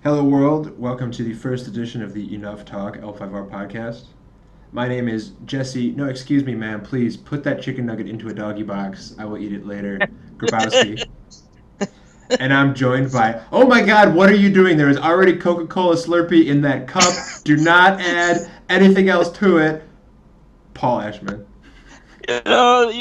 Hello, world. Welcome to the first edition of the Enough Talk L5R podcast. My name is Jesse. No, excuse me, ma'am. Please put that chicken nugget into a doggy box. I will eat it later. Grabowski. And I'm joined by, oh my god, what are you doing? There is already Coca Cola Slurpee in that cup. Do not add anything else to it. Paul Ashman. You know,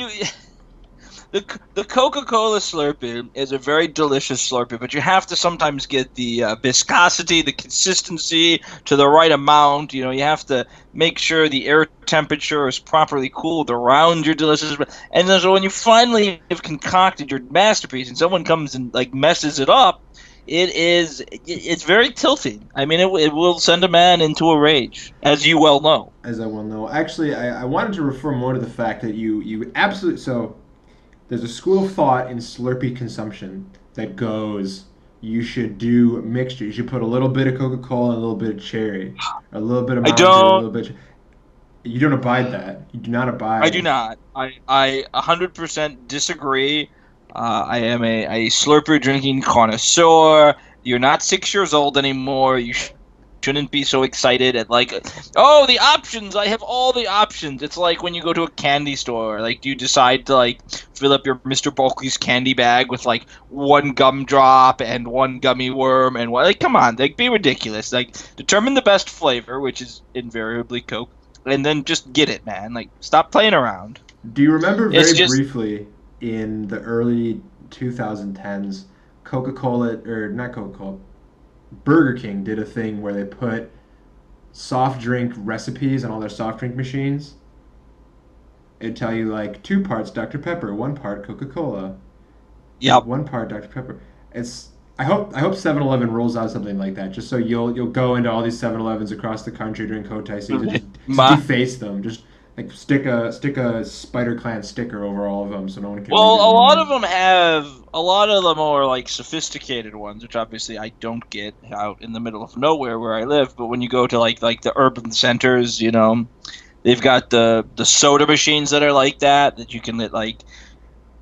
the Coca-Cola Slurpee is a very delicious Slurpee, but you have to sometimes get the viscosity, the consistency to the right amount. You know, you have to make sure the air temperature is properly cooled around your delicious. And then so when you finally have concocted your masterpiece, and someone comes and like messes it up, it's very tilting. I mean, it will send a man into a rage, as you well know. As I well know. Actually, I wanted to refer more to the fact that you absolutely. So, there's a school of thought in Slurpee consumption that goes, you should do mixture. You should put a little bit of Coca Cola and a little bit of cherry, a little bit of I Mountain Dew, a don't. little bit. You don't abide that. You do not I do abide. not. I 100% disagree. I am a Slurpee drinking connoisseur. You're not 6 years old anymore. Shouldn't be so excited at like, oh, the options. I have all the options. It's like when you go to a candy store. Like, do you decide to like fill up your Mr. Bulkley's candy bag with like one gumdrop and one gummy worm and what? Like, come on, like be ridiculous. Like, determine the best flavor, which is invariably Coke, and then just get it, man. Like, stop playing around. Do you remember It's very just briefly in the early 2010s, Coca Cola, or not Coca Cola, Burger King did a thing where they put soft drink recipes on all their soft drink machines? It'd tell you like 2 parts Dr. Pepper, 1 part Coca Cola, yep. 1 part Dr. Pepper. It's I hope 7-Eleven rolls out something like that, just so you'll go into all these 7-Elevens across the country during Kotei season, just Ma- deface them, just like stick a Spider Clan sticker over all of them, so no one can Well, read your menu. a lot of them are like sophisticated ones, which obviously I don't get out in the middle of nowhere where I live. But when you go to like the urban centers, you know, they've got the soda machines that are like that you can let like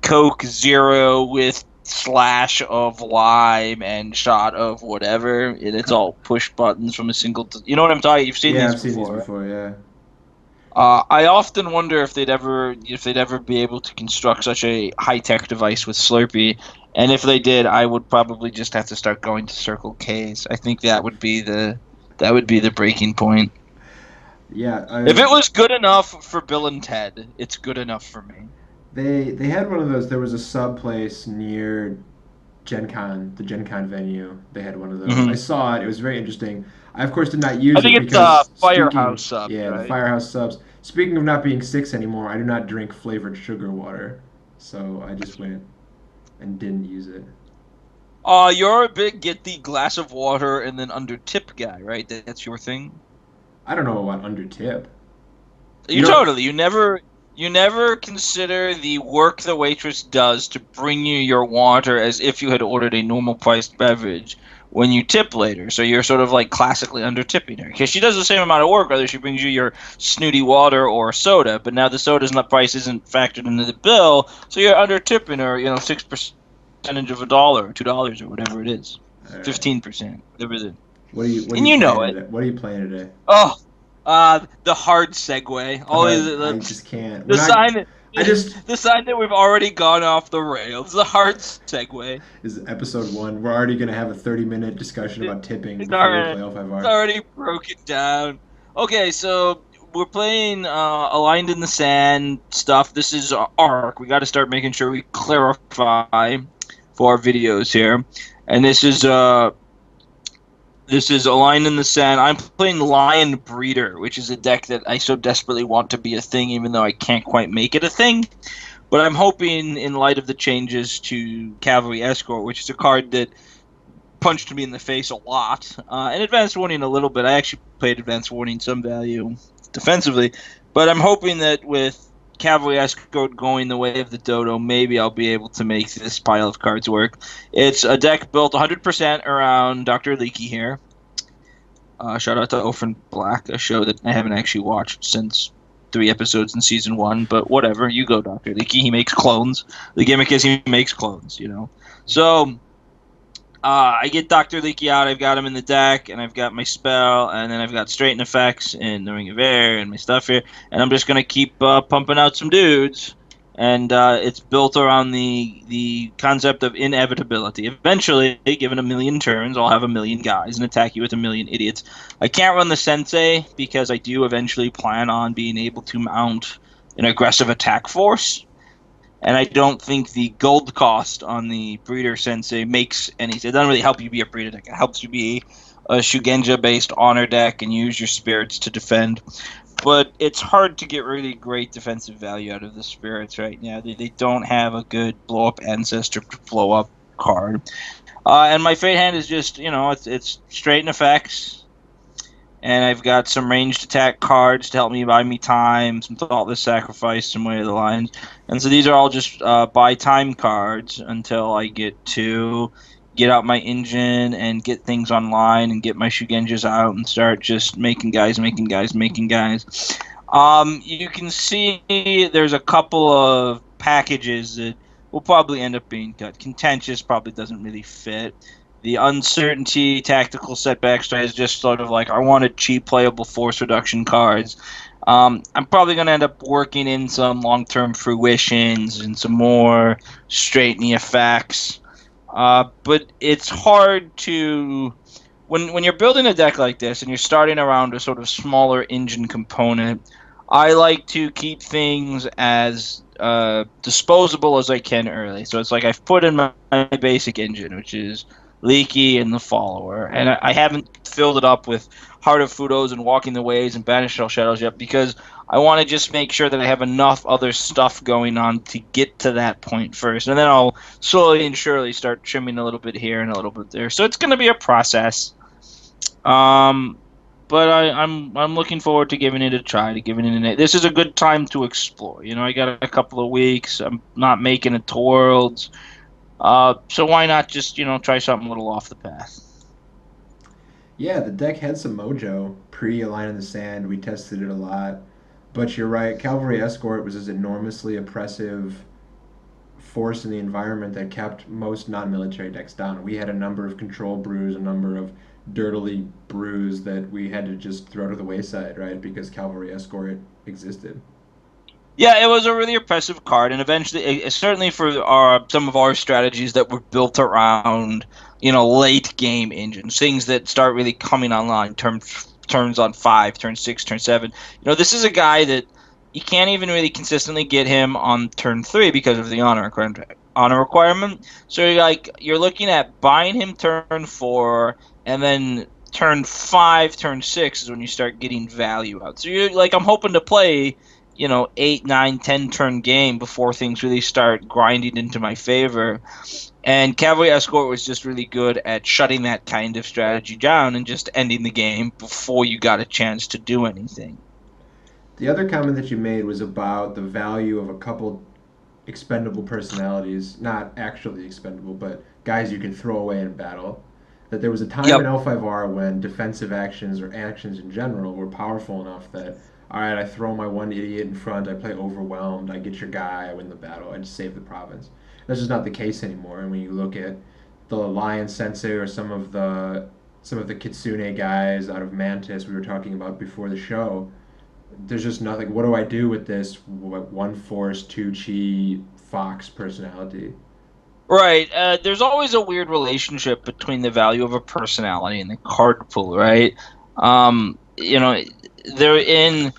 Coke Zero with slash of lime and shot of whatever, and it's all push buttons from a single. You know what I'm talking? You've seen Yeah, these I've seen these before. before. Yeah, I often wonder if they'd ever be able to construct such a high tech device with Slurpee, and if they did, I would probably just have to start going to Circle K's. I think that would be the breaking point. yeah. If it was good enough for Bill and Ted, it's good enough for me. They had one of those. There was a sub place near Gen Con, the Gen Con venue. They had one of those. I Hmm. saw it. It was very interesting. I of course did not I use it think it's because Firehouse speaking, subs, yeah, the right? Firehouse subs. Speaking of not being 6 anymore, I do not drink flavored sugar water, so I just went and didn't use it. You're a big get the glass of water and then under tip guy, right? That's your thing. I don't know about under tip. You You don't. totally. You never consider the work the waitress does to bring you your water as if you had ordered a normal priced beverage when you tip later. So you're sort of like classically under tipping her because she does the same amount of work whether she brings you your snooty water or soda. But now the soda's not price isn't factored into the bill, so you're under tipping her. You know, 6% of a dollar or $2 or whatever it is, All right. 15%, whatever it is, What are and you you know playing it. today? What are you playing today? Oh, the hard segue. The Always hard. I just can't. the When I sign. I just The sign that we've already gone off the rails. The hard segue. This is episode 1. We're already gonna have a 30-minute discussion It, about tipping it's before we play already it's L5R. already broken down. Okay, so we're playing aligned in the sand stuff. This is Arc. We got to start making sure we clarify for our videos here, and this is aligned in the sand. I'm playing Lion Breeder, which is a deck that I so desperately want to be a thing, even though I can't quite make it a thing. But I'm hoping, in light of the changes to Cavalry Escort, which is a card that punched me in the face a lot, and Advanced Warning a little bit. I actually played Advanced Warning some value defensively, but I'm hoping that with Cavalry Escort going the way of the Dodo, maybe I'll be able to make this pile of cards work. It's a deck built 100% around Dr. Leaky here. Shout out to Orphan Black, a show that I haven't actually watched since 3 episodes in season 1, but whatever. You go, Dr. Leaky. He makes clones. The gimmick is he makes clones, you know. So I get Dr. Leaky out. I've got him in the deck, and I've got my spell, and then I've got Straighten Effects and the Ring of Air and my stuff here. And I'm just gonna keep pumping out some dudes. And it's built around the concept of inevitability. Eventually, given a million turns, I'll have a million guys and attack you with a million idiots. I can't run the Sensei because I do eventually plan on being able to mount an aggressive attack force. And I don't think the gold cost on the Breeder Sensei makes any sense. It doesn't really help you be a Breeder deck. It helps you be a Shugenja-based honor deck and use your spirits to defend. But it's hard to get really great defensive value out of the spirits right now. They don't have a good blow-up ancestor to blow up card. And my Fate hand is just, it's Straighten Effects. And I've got some ranged attack cards to help me buy me time, some Thoughtless Sacrifice, some Way of the Lions. And so these are all just buy time cards until I get to get out my engine and get things online and get my Shugenjas out and start just making guys. You can see there's a couple of packages that will probably end up being cut. Contentious probably doesn't really fit. The uncertainty tactical setback strategy is just sort of like I wanted cheap playable force reduction cards. I'm probably going to end up working in some long-term fruitions and some more straightening effects. But it's hard to when you're building a deck like this and you're starting around a sort of smaller engine component. I like to keep things as disposable as I can early. So it's like I've put in my basic engine, which is Leaky and the Follower, and I haven't filled it up with Heart of Fudos and Walking the Ways and Banished Shell Shadows yet because I want to just make sure that I have enough other stuff going on to get to that point first, and then I'll slowly and surely start trimming a little bit here and a little bit there. So it's going to be a process. But I'm looking forward to giving it a try, to giving it a. This is a good time to explore. I got a couple of weeks. I'm not making it to Worlds. So why not just, try something a little off the path? Yeah, the deck had some mojo pre A Line in the Sand. We tested it a lot. But you're right, Cavalry Escort was this enormously oppressive force in the environment that kept most non-military decks down. We had a number of control brews, a number of dirtily brews that we had to just throw to the wayside, right? Because Cavalry Escort existed. Yeah, it was a really oppressive card, and eventually, certainly for some of our strategies that were built around, late game engines, things that start really coming online, turns on 5, turn 6, turn 7. This is a guy that you can't even really consistently get him on turn 3 because of the honor requirement. So you're looking at buying him turn 4, and then turn 5, turn 6 is when you start getting value out. So you're like, I'm hoping to play 8, 9, 10 turn game before things really start grinding into my favor. And Cavalry Escort was just really good at shutting that kind of strategy down and just ending the game before you got a chance to do anything. The other comment that you made was about the value of a couple expendable personalities, not actually expendable, but guys you can throw away in battle. That there was a time Yep. in L5R when defensive actions or actions in general were powerful enough that, all right, I throw my one idiot in front, I play overwhelmed, I get your guy, I win the battle, I just save the province. That's just not the case anymore. And when you look at the Lion Sensei or some of the Kitsune guys out of Mantis we were talking about before the show, there's just nothing. What do I do with this one force, two chi, fox personality? Right. There's always a weird relationship between the value of a personality and the card pool, right? They're in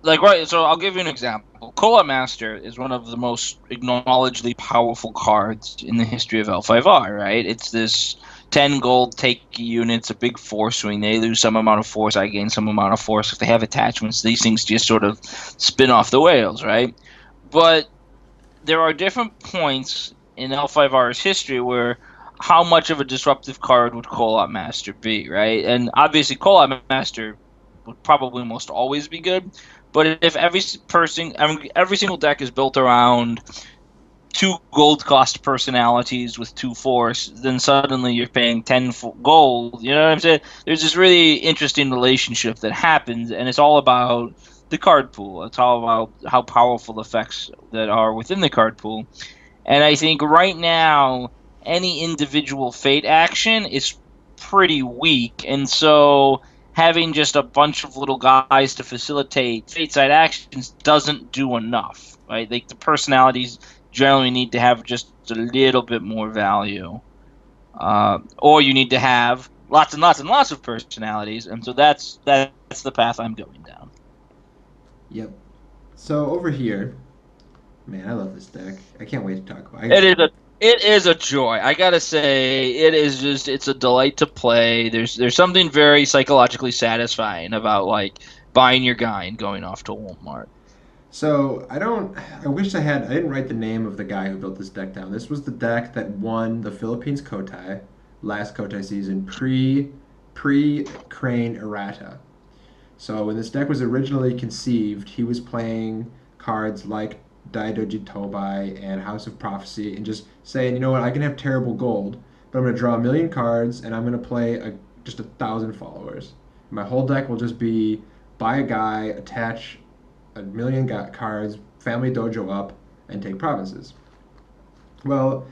right. So I'll give you an example. Kola Master is one of the most acknowledgedly powerful cards in the history of L5R, right? It's this 10 gold take units, a big force swing. They lose some amount of force, I gain some amount of force. If they have attachments, these things just sort of spin off the whales, right? But there are different points in L5R's history where how much of a disruptive card would Kolot Master be, right? And obviously, Kolot Master would probably most always be good. But if every single deck is built around two gold cost personalities with 2 force, then suddenly you're paying 10 gold. You know what I'm saying? There's this really interesting relationship that happens, and it's all about the card pool. It's all about how powerful effects that are within the card pool. And I think right now, any individual fate action is pretty weak, and so having just a bunch of little guys to facilitate fate side actions doesn't do enough, right? Like the personalities generally need to have just a little bit more value, or you need to have lots and lots and lots of personalities, and so that's the path I'm going down. Yep. So over here, man, I love this deck. I can't wait to talk about It it. is a it is a joy. I gotta say, it's a delight to play. There's something very psychologically satisfying about like buying your guy and going off to Walmart. So I don't. I wish I had. I didn't write the name of the guy who built this deck down. This was the deck that won the Philippines Kotei last Kotei season, pre Crane Errata. So when this deck was originally conceived, he was playing cards like Daidoji Tobai and House of Prophecy, and just saying, you know what, I can have terrible gold, but I'm going to draw a million cards, and I'm going to play just 1,000 followers. My whole deck will just be buy a guy, attach a million cards, family dojo up, and take provinces. Well,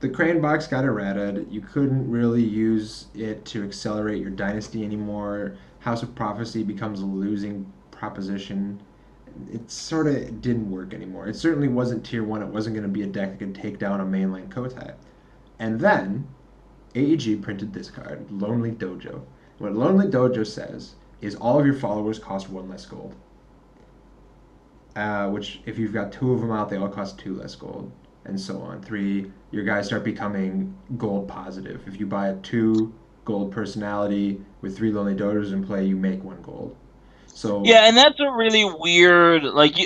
the Crane box got errated. You couldn't really use it to accelerate your dynasty anymore. House of Prophecy becomes a losing proposition. It sort of didn't work anymore. It certainly wasn't tier 1. It wasn't going to be a deck that could take down a mainline Kotei. And then AEG printed this card, Lonely Dojo. What Lonely Dojo says is all of your followers cost 1 less gold. Which, if you've got 2 of them out, they all cost 2 less gold, and so on. 3, your guys start becoming gold positive. If you buy a 2 gold personality with 3 Lonely Dojos in play, you make 1 gold. So Yeah, and that's a really weird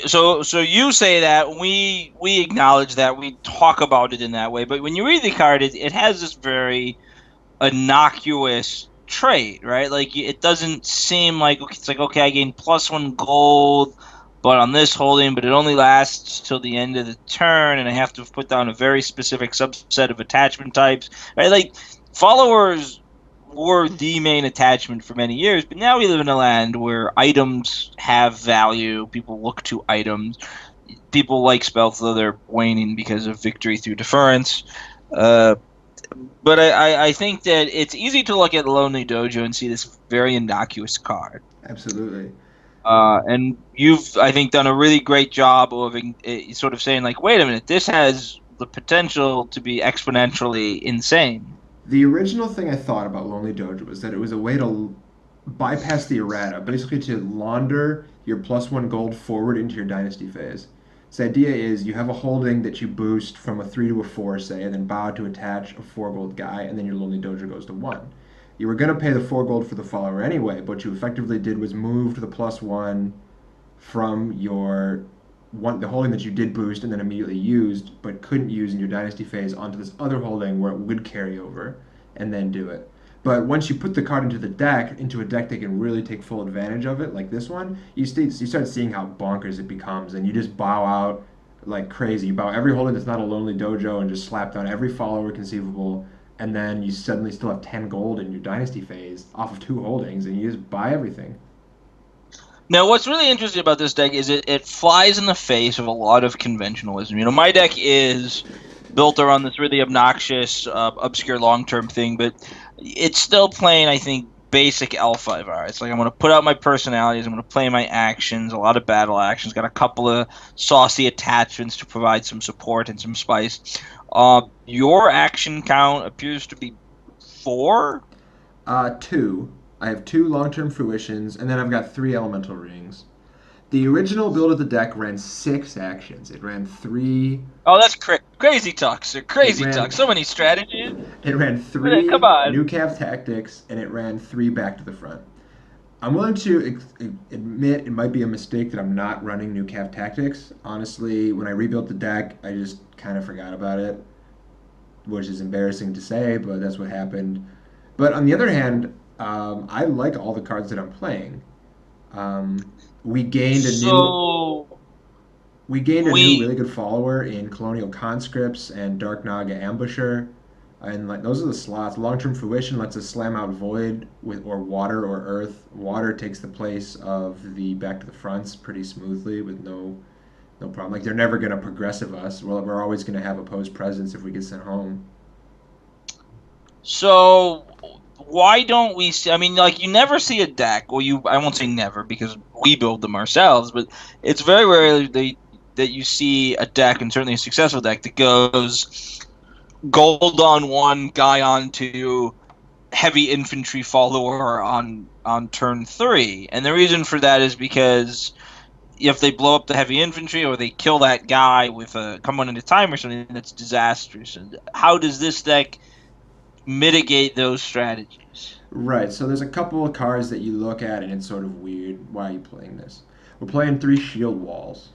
so you say that we acknowledge that we talk about it in that way, but when you read the card, it has this very innocuous trait, right? Like it doesn't seem like it's like okay, I gain +1 gold, but on this holding, but it only lasts till the end of the turn, and I have to put down a very specific subset of attachment types, right? Like followers were the main attachment for many years, but now we live in a land where items have value. People look to items. People like spells, though they're waning because of victory through deference. Uh, but I think that it's easy to look at Lonely Dojo and see this very innocuous card. absolutely. And you've, I think, done a really great job of sort of saying, like, wait a minute, this has the potential to be exponentially insane. The original thing I thought about Lonely Dojo was that it was a way to bypass the errata, basically to launder your +1 gold forward into your dynasty phase. So the idea is you have a holding that you boost from a 3 to a 4, say, and then bow to attach a 4 gold guy, and then your Lonely Dojo goes to 1. You were going to pay the 4 gold for the follower anyway, but what you effectively did was move the +1 from the holding that you did boost and then immediately used, but couldn't use in your dynasty phase onto this other holding where it would carry over and then do it. But once you put the card into the deck, into a deck that can really take full advantage of it, like this one, you start seeing how bonkers it becomes, and you just bow out like crazy. You bow every holding that's not a Lonely Dojo and just slap down every follower conceivable, and then you suddenly still have 10 gold in your dynasty phase off of 2 holdings, and you just buy everything. Now, what's really interesting about this deck is it flies in the face of a lot of conventionalism. You know, my deck is built around this really obnoxious, obscure long-term thing, but it's still playing, I think, basic L5R. It's like I'm going to put out my personalities, I'm going to play my actions, a lot of battle actions, got a couple of saucy attachments to provide some support and some spice. Your action count appears to be 4? 2. I have 2 long-term fruitions, and then I've got 3 elemental rings. The original build of the deck ran 6 actions. It ran 3. Oh, that's crazy talk, sir. It Crazy ran. talk. So many strategies. It ran Come 3 on. new calf tactics, and it ran 3 back to the front. I'm willing to admit it might be a mistake that I'm not running new calf tactics. Honestly, when I rebuilt the deck, I just kind of forgot about it, which is embarrassing to say, but that's what happened. But on the other hand, I like all the cards that I'm playing. Um, we gained a new So we gained a new we really good follower in Colonial Conscripts and Dark Naga Ambusher, and like those are the slots. Long-term fruition lets us slam out Void with or Water or Earth. Water takes the place of the back to the fronts pretty smoothly with no problem. Like they're never gonna progressive us. Well, we're always gonna have opposed presence if we get sent home. So why don't we see? I mean, like you never see a deck, or I won't say never because we build them ourselves, but it's very rarely that you see a deck, and certainly a successful deck, that goes gold on one, guy on two, heavy infantry follower on turn three. And the reason for that is because if they blow up the heavy infantry or they kill that guy with a come on into time or something, that's disastrous. And how does this deck mitigate those strategies? Right. So there's a couple of cards that you look at, and it's sort of weird. Why are you playing this? We're playing three Shield Walls.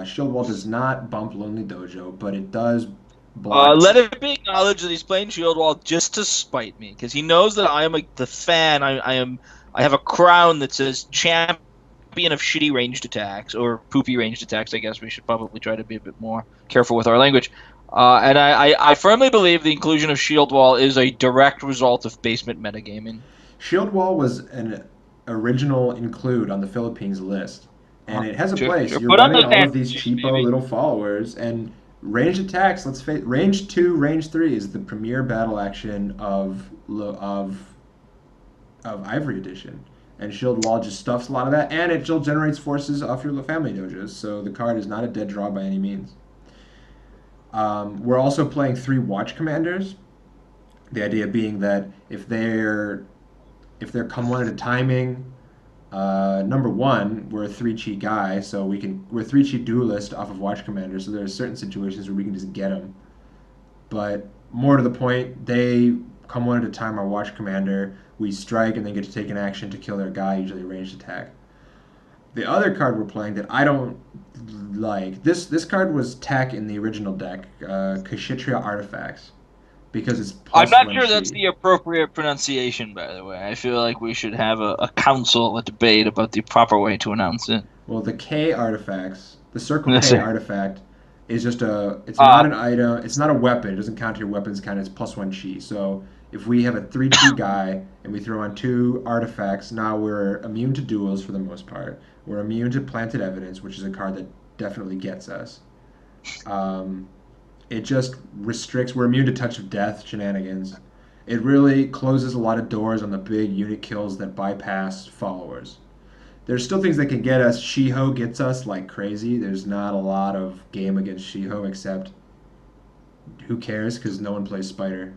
Shield Wall does not bump Lonely Dojo, but it does block. Let it be acknowledged that he's playing Shield Wall just to spite me, because he knows that I am the fan. I have a crown that says champion of shitty ranged attacks, or poopy ranged attacks. I guess we should probably try to be a bit more careful with our language. And I firmly believe the inclusion of Shield Wall is a direct result of basement metagaming. Shield Wall was an original include on the Philippines list, and it has a Sure, place. sure. You're Put on running the all of these advantages, cheapo baby. little followers, and ranged attacks. Let's face range 2, range 3 is the premier battle action of Ivory Edition. And Shield Wall just stuffs a lot of that, and it still generates forces off your family dojos, so the card is not a dead draw by any means. We're also playing three Watch Commanders. The idea being that if they're come one at a timing, number one, we're a 3-chi guy, so we're 3-chi duelist off of Watch Commander, so there are certain situations where we can just get them. But more to the point, they come one at a time. Our Watch Commander, we strike and then get to take an action to kill their guy, usually a ranged attack. The other card we're playing that I don't like, this card was tech in the original deck, Kashitria Artifacts, because it's I'm plus not one sure that's chi. the appropriate pronunciation, by the way. I feel like we should have a council, a debate about the proper way to announce it. Well, the K artifacts, the Circle Yes, K sir. artifact, is just it's not Uh, an item, it's not a weapon. It doesn't count your weapons count. It's plus one chi. So if we have a 3-chi guy and we throw on two artifacts, now we're immune to duels for the most part. We're immune to planted evidence, which is a card that definitely gets us. Um, it just restricts. We're immune to touch of death shenanigans. It really closes a lot of doors on the big unit kills that bypass followers. There's still things that can get us. Shiho gets us like crazy. There's not a lot of game against Shiho except who cares because no one plays Spider.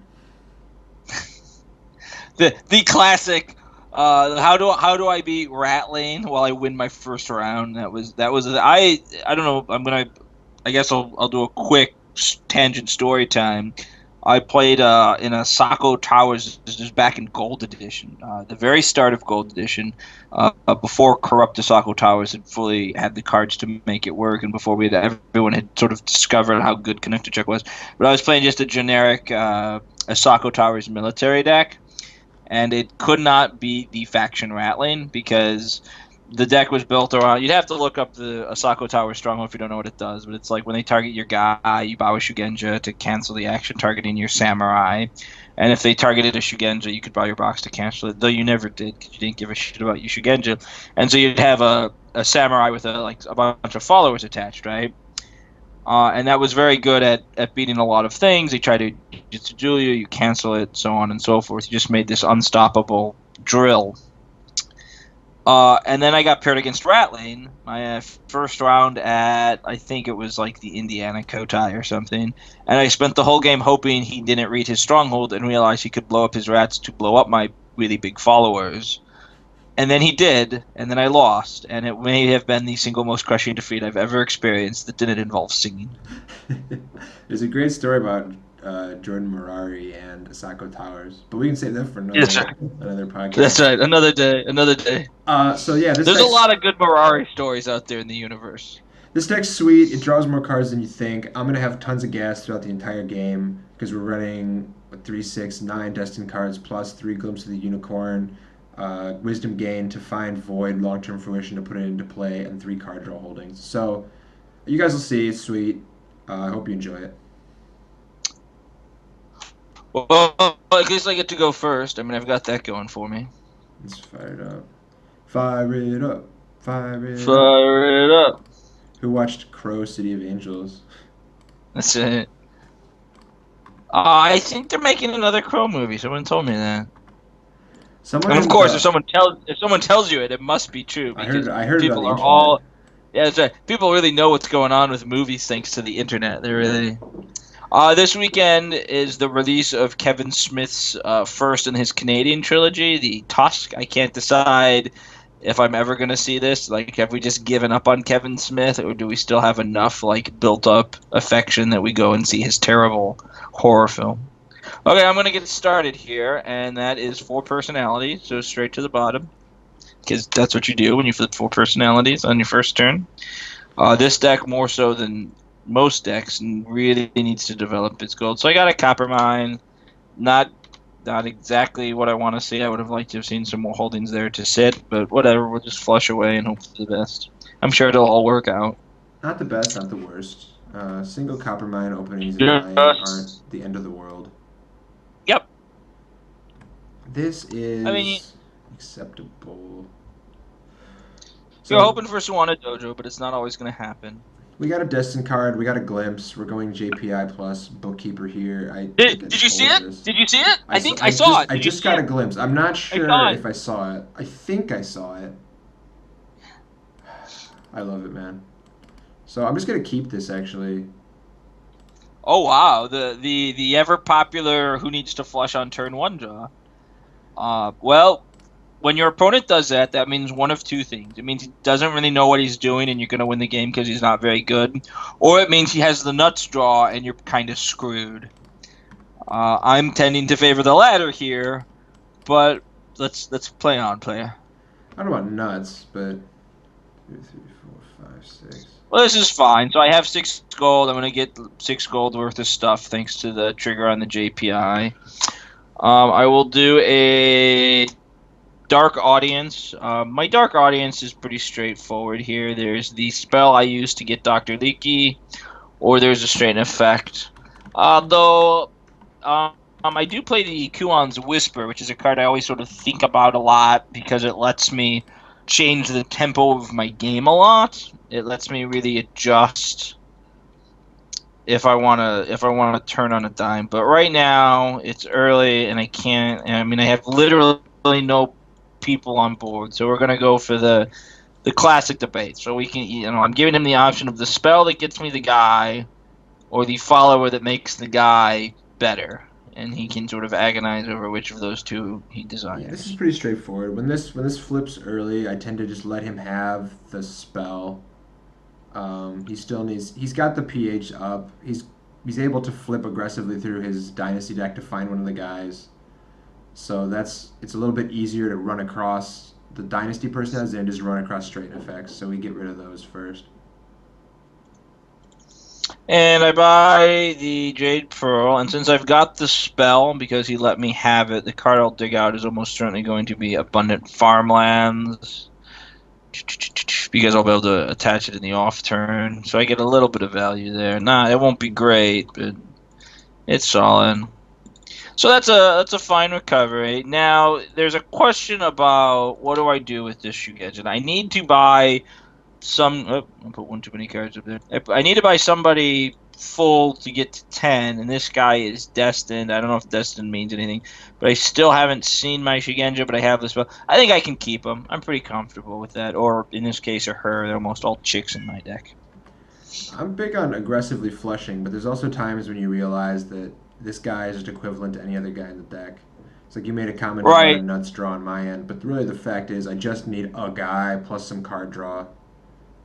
the classic. How do I beat Rat Lane while I win my first round? That was I don't know. I guess I'll do a quick tangent story time. I played in a Sako Towers. This is back in Gold Edition, the very start of Gold Edition, before Corrupt Sako Towers had fully had the cards to make it work, and before everyone had sort of discovered how good Connector Check was. But I was playing just a generic Asako Towers military deck, and it could not beat the faction Rattling because the deck was built around. You'd have to look up the Asako Tower Stronghold if you don't know what it does, but it's like when they target your guy, you bow a Shugenja to cancel the action targeting your samurai. And if they targeted a Shugenja, you could buy your box to cancel it, though you never did because you didn't give a shit about your Shugenja. And so you'd have a samurai with a bunch of followers attached, right? And that was very good at beating a lot of things. They try to Jitsu Julia, you cancel it, so on and so forth. You just made this unstoppable drill. And then I got paired against Ratlane my first round at, I think it was like the Indiana Kotei or something. And I spent the whole game hoping he didn't read his stronghold and realized he could blow up his rats to blow up my really big followers. And then he did, and then I lost. And it may have been the single most crushing defeat I've ever experienced that didn't involve singing. There's a great story about Jordan Morari and Asako Towers, but we can save that for Yes, sir. another That's podcast. right. Another day. Another day. So yeah, There's a lot of good Mirari stories out there in the universe. this deck's sweet. It draws more cards than you think. I'm gonna have tons of gas throughout the entire game because we're running 3, 6, 9 destined cards plus 3 Glimpse of the Unicorn, Wisdom Gain to find Void, Long Term Fruition to put it into play, and 3 card draw holdings. So you guys will see. It's sweet. I hope you enjoy it. Well, at least I get to go first. I mean, I've got that going for me. Let's fire it up. Fire it up. Fire it up. Fire it up. Who watched Crow City of Angels? That's it. I think they're making another Crow movie. Someone told me that. Someone And of in course, the if someone tells you it, it must be true because I heard it on people the are internet. all yeah, that's right. People really know what's going on with movies thanks to the internet. They really. This weekend is the release of Kevin Smith's first in his Canadian trilogy, the Tusk. I can't decide if I'm ever gonna see this. Like, have we just given up on Kevin Smith, or do we still have enough like built up affection that we go and see his terrible horror film? Okay, I'm gonna get started here, and that is four personalities, so straight to the bottom, because that's what you do when you flip four personalities on your first turn. This deck, more so than most decks, really needs to develop its gold. So I got a copper mine. Not not exactly what I want to see. I would have liked to have seen some more holdings there to sit, but whatever. We'll just flush away and hope for the best. I'm sure it'll all work out. Not the best, not the worst. Single copper mine openings in Lion aren't Just the end of the world. yep. This I mean, is acceptable. you're So hoping for Swana Dojo, but it's not always going to happen. we got a Destin card, we got a glimpse. We're going JPI plus bookkeeper here. I think I Did you see told it? this. Did you see it? I think I saw it. I Did you just see got it? a glimpse. I'm not I sure saw it. if I saw it. I think I saw it. I love it, man. So I'm just gonna keep this actually. Oh wow, the ever popular who needs to flush on turn one draw. Well, when your opponent does that, that means one of two things. It means he doesn't really know what he's doing, and you're going to win the game because he's not very good, or it means he has the nuts draw, and you're kind of screwed. I'm tending to favor the latter here, but let's play on, player. I don't know about nuts, but 2, 3, 4, 5, 6. Well, this is fine. So I have 6 gold. I'm going to get 6 gold worth of stuff thanks to the trigger on the JPI. I will do a Dark Audience. My Dark Audience is pretty straightforward here. There's the spell I use to get Dr. Leaky, or there's a straight effect. Though, I do play the Kuon's Whisper, which is a card I always sort of think about a lot because it lets me change the tempo of my game a lot. It lets me really adjust if I wanna turn on a dime. But right now it's early and I can't. I mean, I have literally no people on board, so we're gonna go for the classic debate. So we can, I'm giving him the option of the spell that gets me the guy, or the follower that makes the guy better, and he can sort of agonize over which of those two he Yeah, this is desires. pretty straightforward. When this flips early, I tend to just let him have the spell. He still needs. He's got the pH up. He's able to flip aggressively through his dynasty deck to find one of the guys. So it's a little bit easier to run across the dynasty person has than just run across straight effects. So we get rid of those first. And I buy the Jade Pearl, and since I've got the spell, because he let me have it, the card I'll dig out is almost certainly going to be Abundant Farmlands, because I'll be able to attach it in the off turn, so I get a little bit of value there. Nah, it won't be great, but it's solid. So that's a fine recovery. Now there's a question about what do I do with this Shugenjin? I need to buy some. Oh, I put one too many cards up there. I need to buy somebody full to get to 10, and this guy is destined. I don't know if destined means anything, but I still haven't seen my Shigenja, but I have this. Well, I think I can keep him. I'm pretty comfortable with that. Or in this case, or her. They're almost all chicks in my deck. I'm big on aggressively flushing, but there's also times when you realize that this guy is just equivalent to any other guy in the deck. It's like you made a comment about a Right. nuts draw on my end, but really the fact is I just need a guy plus some card draw,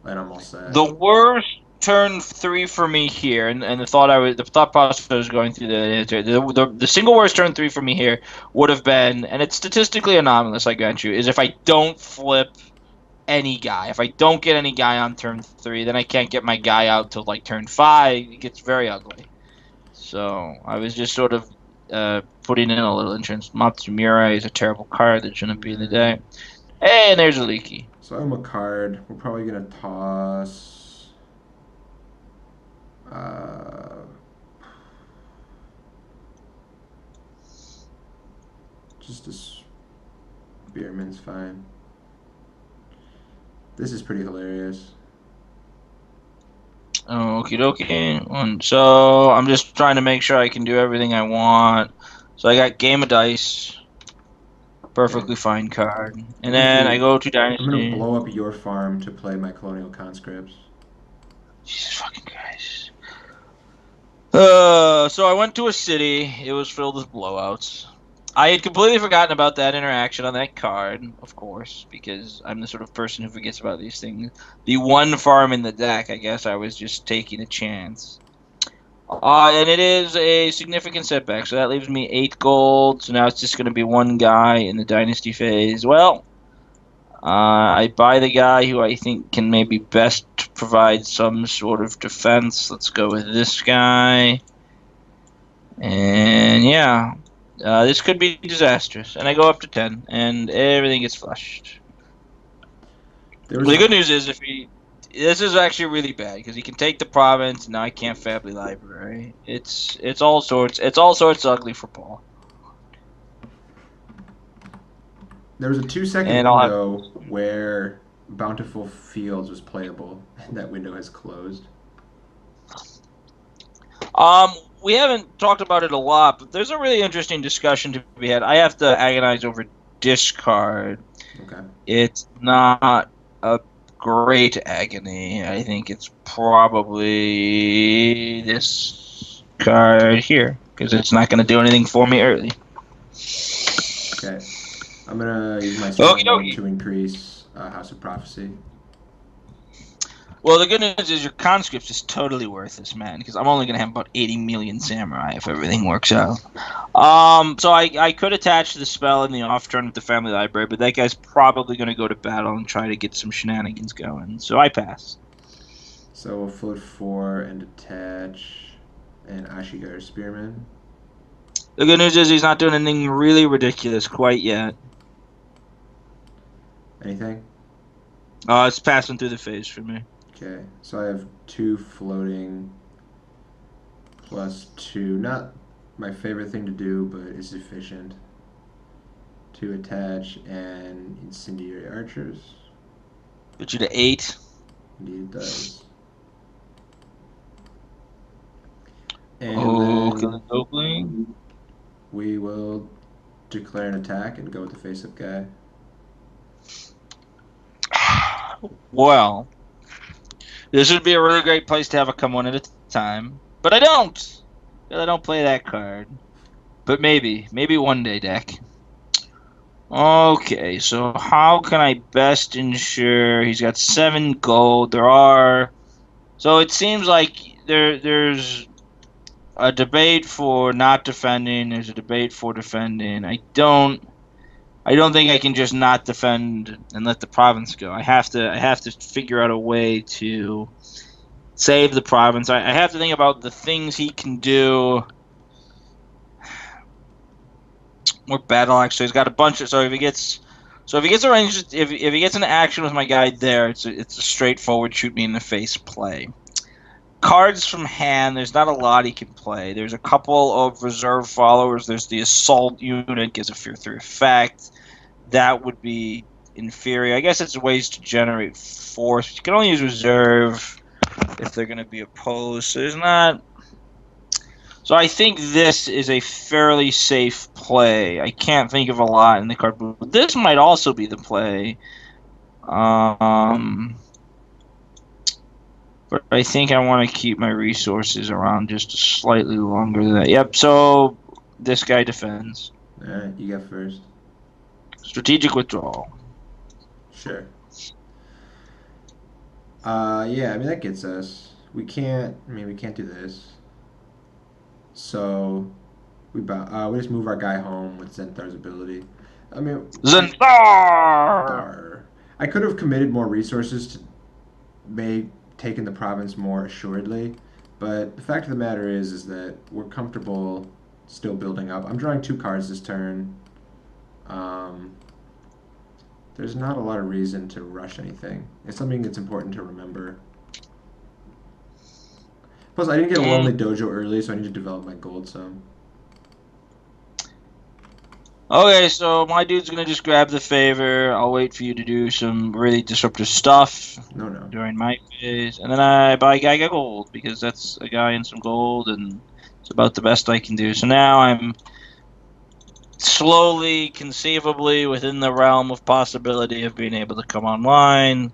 and I'm all set. The worst turn three for me here, and the thought process I was going through the single worst turn three for me here would have been, and it's statistically anomalous, I grant you, is if I don't flip any guy. If I don't get any guy on turn three, then I can't get my guy out till like turn five. It gets very ugly. So I was just sort of putting in a little entrance. Matsumura is a terrible card that shouldn't be in the deck. Hey, and there's a leaky. So I'm a card. We're probably gonna toss. Uh, just a spearman's fine. This is pretty hilarious. Okie dokie. So I'm just trying to make sure I can do everything I want. So I got Game of Dice, Okay. perfectly fine card, I'm and going then I to go to I'm gonna Dynasty. blow up your farm to play my colonial conscripts. Jesus fucking Christ. So I went to a city. It was filled with blowouts. I had completely forgotten about that interaction on that card, of course, because I'm the sort of person who forgets about these things. The one farm in the deck, I guess I was just taking a chance. And it is a significant setback, so that leaves me 8 gold. So now it's just going to be one guy in the dynasty phase. Well, I buy the guy who I think can maybe best provide some sort of defense. Let's go with this guy. And yeah, this could be disastrous. And I go up to 10, and everything gets flushed. There was The a good news is if he, this is actually really bad because he can take the province. And now I can't family library. It's all sorts. It's all sorts ugly for Paul. there was a 2 second And I'll have. window where Bountiful Fields was playable, and that window has closed. Um, we haven't talked about it a lot, but there's a really interesting discussion to be had. I have to agonize over discard. Okay. It's not a great agony. I think it's probably this card here because it's not going to do anything for me early. Okay. I'm gonna use my Okie stronghold dokie. to increase House of Prophecy. Well, the good news is your conscripts is totally worthless, man, because I'm only going to have about 80 million samurai if everything works out. So I could attach the spell in the off turn with the family library, but that guy's probably going to go to battle and try to get some shenanigans going. So I pass. So we'll float 4 and attach an Ashigar Spearman. The good news is he's not doing anything really ridiculous quite yet. Anything? It's passing through the phase for me. Okay. So I have 2 floating plus 2. Not my favorite thing to do, but it's efficient. To attach an Incendiary Archers. Put you to 8. Indeed it does. And Oh, then killing Oakling. we will declare an attack and go with the face-up guy. Well, this would be a really great place to have a come one at a time, but I don't. 'Cause I don't play that card. But maybe one day, deck. Okay, so how can I best ensure he's got 7 gold? So it seems like there's a debate for not defending. There's a debate for defending. I don't think I can just not defend and let the province go. I have to figure out a way to save the province. I have to think about the things he can do. More battle axe. So he's got a bunch of. So if he gets arranged, if he gets an action with my guy there, it's a straightforward shoot me in the face play. Cards from hand. There's not a lot he can play. There's a couple of reserve followers. There's the assault unit, gives a fear 3 effect. That would be inferior. I guess it's ways to generate force. You can only use reserve if they're going to be opposed. So there's not. So I think this is a fairly safe play. I can't think of a lot in the card, but this might also be the play. But I think I want to keep my resources around just slightly longer than that. Yep. So this guy defends. All right, you got first. Strategic withdrawal. Sure. Yeah, I mean that gets us. We can't. I mean, we can't do this. So we just move our guy home with Zenthar's ability. I mean, Zendar! I could have committed more resources to make taking the province more assuredly, but the fact of the matter is that we're comfortable still building up. I'm drawing 2 cards this turn. There's not a lot of reason to rush anything. It's something that's important to remember. Plus, I didn't get a lonely dojo early, so I need to develop my gold some. Okay, so my dude's gonna just grab the favor. I'll wait for you to do some really disruptive stuff No, no. during my phase, and then I buy a guy gold because that's a guy and some gold, and it's about the best I can do. So now I'm slowly, conceivably within the realm of possibility of being able to come online.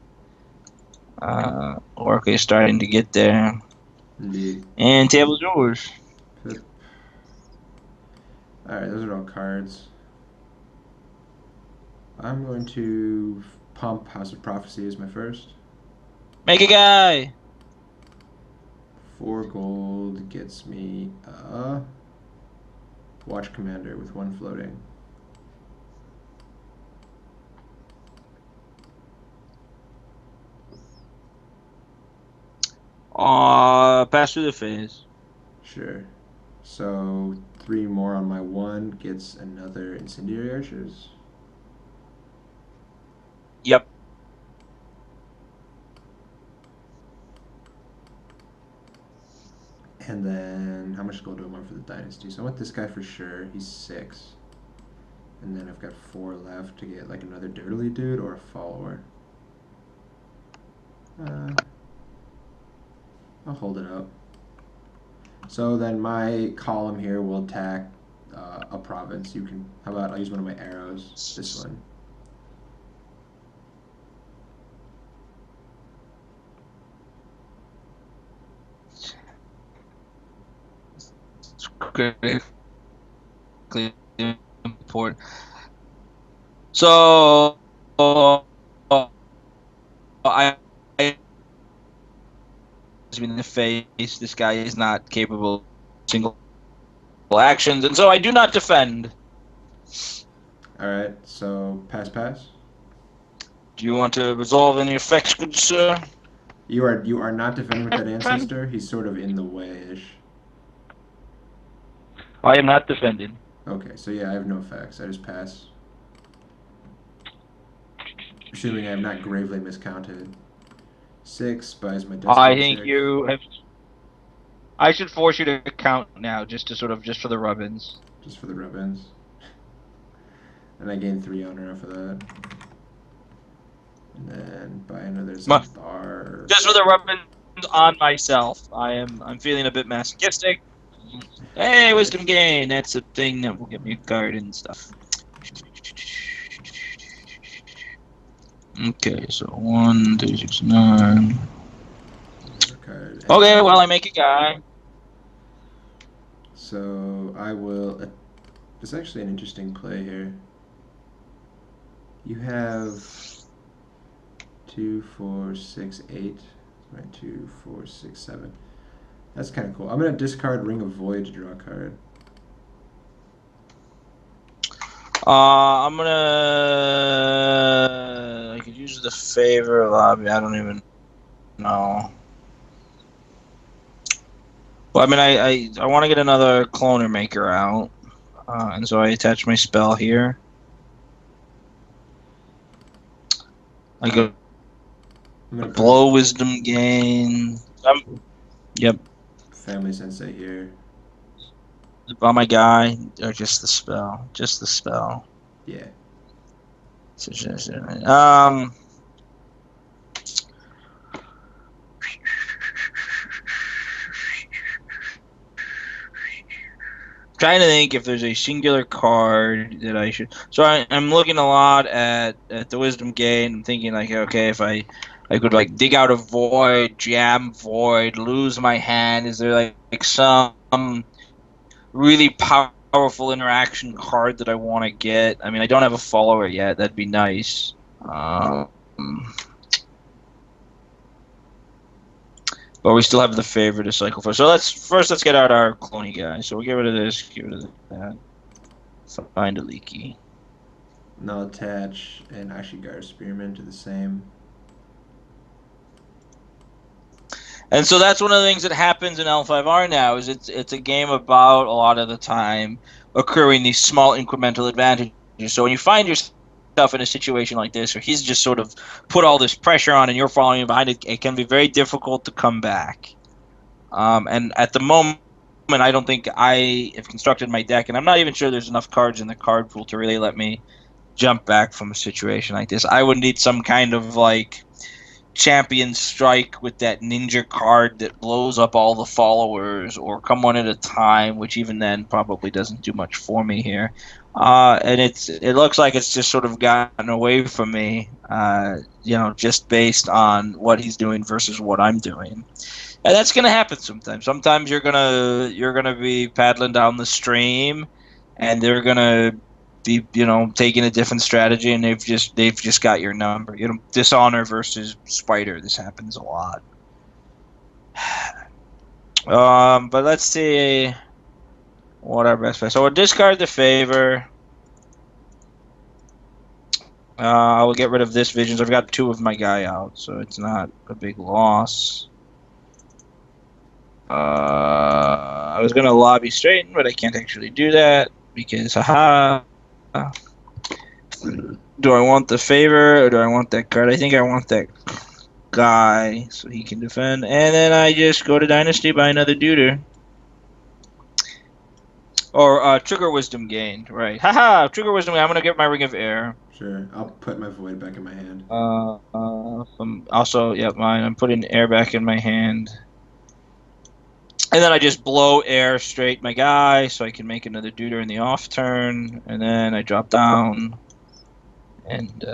Work is starting to get there, Indeed. and table's yours. Pip. Alright, those are all cards. I'm going to pump House of Prophecy as my first. Make a guy. 4 gold gets me Watch Commander with 1 floating. Pass through the phase. Sure. So 3 more on my 1 gets another Incendiary Archers. Yep. And then, how much gold do I want for the Dynasty? So I want this guy for sure. He's 6. And then I've got 4 left to get like another Dirtly dude or a follower. I'll hold it up. So then my column here will attack a province. You can, how about I'll use one of my arrows, this one. Critically important. So I in the face. This guy is not capable of single actions, and so I do not defend. All right, so pass. Do you want to resolve any effects, good sir? You are not defending with that ancestor. He's sort of in the way-ish. I am not defending. Okay, so yeah, I have no effects. I just pass. Assuming I have not gravely miscounted. 6 buys my destiny. I think 6. you have. I should force you to count now, just for the rubbins. Just for the rubbins. And I gain 3 honor off of that. And then buy another Zalthar. Just for the rubbins on myself. I'm feeling a bit masochistic. Hey, wisdom gain. That's a thing that will give me a card and stuff. Okay, so 1, 2, 6, 9. Okay, well, I make a guy. So I will. It's actually an interesting play here. You have 2, 4, 6, 8. Right, 2, 4, 6, 7. That's kind of cool. I'm gonna discard Ring of Void to draw a card. I'm gonna. I could use the favor lobby. I don't even know. Well, I mean, I want to get another cloner maker out, and so I attach my spell here. I go blow wisdom gain. Yep. Family Sensei here. About my guy, or just the spell? Just the spell. Yeah. Trying to think if there's a singular card that I should. So I'm looking a lot at the wisdom gain. I'm thinking like, okay, if I could like dig out a void, jam void, lose my hand. Is there like some really powerful interaction card that I want to get? I mean, I don't have a follower yet. That'd be nice. But we still have the favor to cycle for. So let's get out our cloney guy. So we'll get rid of this, get rid of that. Find a leaky. And I'll attach an Ashigar Spearman to the same. And so that's one of the things that happens in L5R now is it's a game about a lot of the time accruing these small incremental advantages. So when you find yourself in a situation like this where he's just sort of put all this pressure on and you're following behind it, it can be very difficult to come back. And at the moment I don't think I have constructed my deck, and I'm not even sure there's enough cards in the card pool to really let me jump back from a situation like this. I would need some kind of like champion strike with that ninja card that blows up all the followers, or come one at a time, which even then probably doesn't do much for me here. And it looks like it's just sort of gotten away from me, just based on what he's doing versus what I'm doing. And that's gonna happen sometimes. Sometimes you're gonna be paddling down the stream, and they're gonna be taking a different strategy, and they've just got your number. Dishonor versus Spider. This happens a lot. But let's see what our best play. So we'll discard the favor. I will get rid of this visions. I've got 2 of my guy out, so it's not a big loss. I was gonna lobby straighten, but I can't actually do that because haha. Do I want the favor or do I want that card? I think I want that guy so he can defend, and then I just go to Dynasty, buy another Duder. Or Trigger Wisdom gained, right? Haha, Trigger Wisdom. I'm gonna get my Ring of Air. Sure, I'll put my void back in my hand. Also, yep, mine. I'm putting air back in my hand. And then I just blow air straight my guy so I can make another Duder in the off turn. And then I drop down. And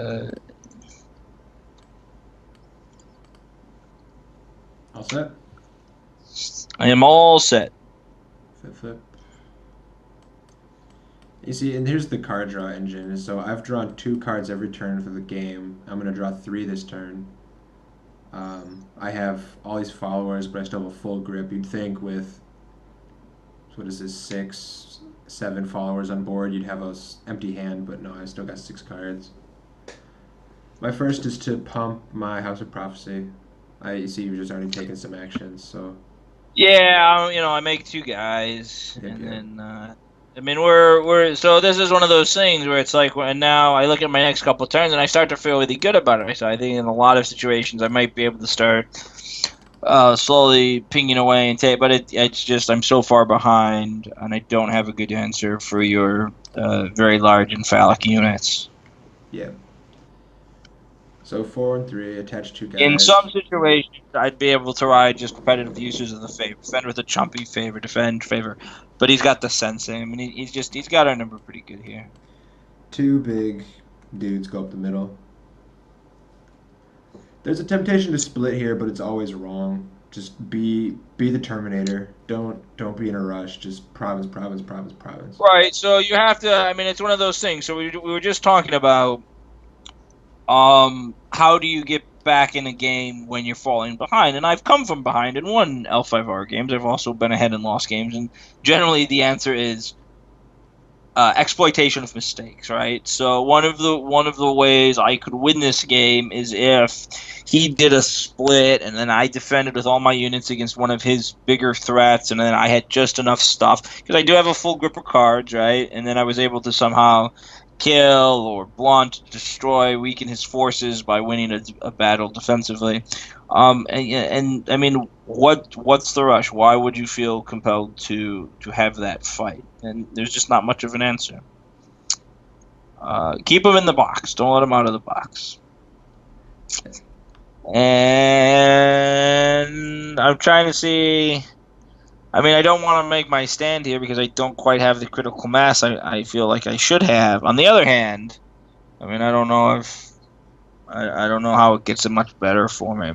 all set? I am all set. Flip. You see, and here's the card draw engine. So I've drawn 2 cards every turn for the game. I'm going to draw 3 this turn. I have all these followers, but I still have a full grip. You'd think with, what is this, 6, 7 followers on board, you'd have an empty hand, but no, I still got 6 cards. My first is to pump my House of Prophecy. You see you've just already taken some actions, so... Yeah, I make 2 guys, Yep, and yep. then I mean we're so this is one of those things where it's like, and now I look at my next couple of turns and I start to feel really good about it. So I think in a lot of situations I might be able to start slowly pinging away and take, but it's just I'm so far behind and I don't have a good answer for your very large and phallic units. Yeah. So 4 and 3, attach 2 In guys. some situations, I'd be able to ride just repetitive uses of the favor, defend with a chumpy favor, defend favor, but he's got the sensing. I mean, he's got our number pretty good here. 2 big dudes go up the middle. There's a temptation to split here, but it's always wrong. Just be the Terminator. Don't be in a rush. Just province. Right. So you have to. I mean, it's one of those things. So we were just talking about how do you get back in a game when you're falling behind? And I've come from behind and won L5R games. I've also been ahead and lost games, and generally the answer is exploitation of mistakes, right? So one of the ways I could win this game is if he did a split and then I defended with all my units against one of his bigger threats, and then I had just enough stuff because I do have a full grip of cards, right? And then I was able to somehow kill or blunt, destroy, weaken his forces by winning a battle defensively. And I mean, what's the rush? Why would you feel compelled to have that fight? And there's just not much of an answer. Keep him in the box. Don't let him out of the box. And I'm trying to see. I mean, I don't want to make my stand here because I don't quite have the critical mass I feel like I should have. On the other hand, I mean, I don't know if I don't know how it gets it much better for me.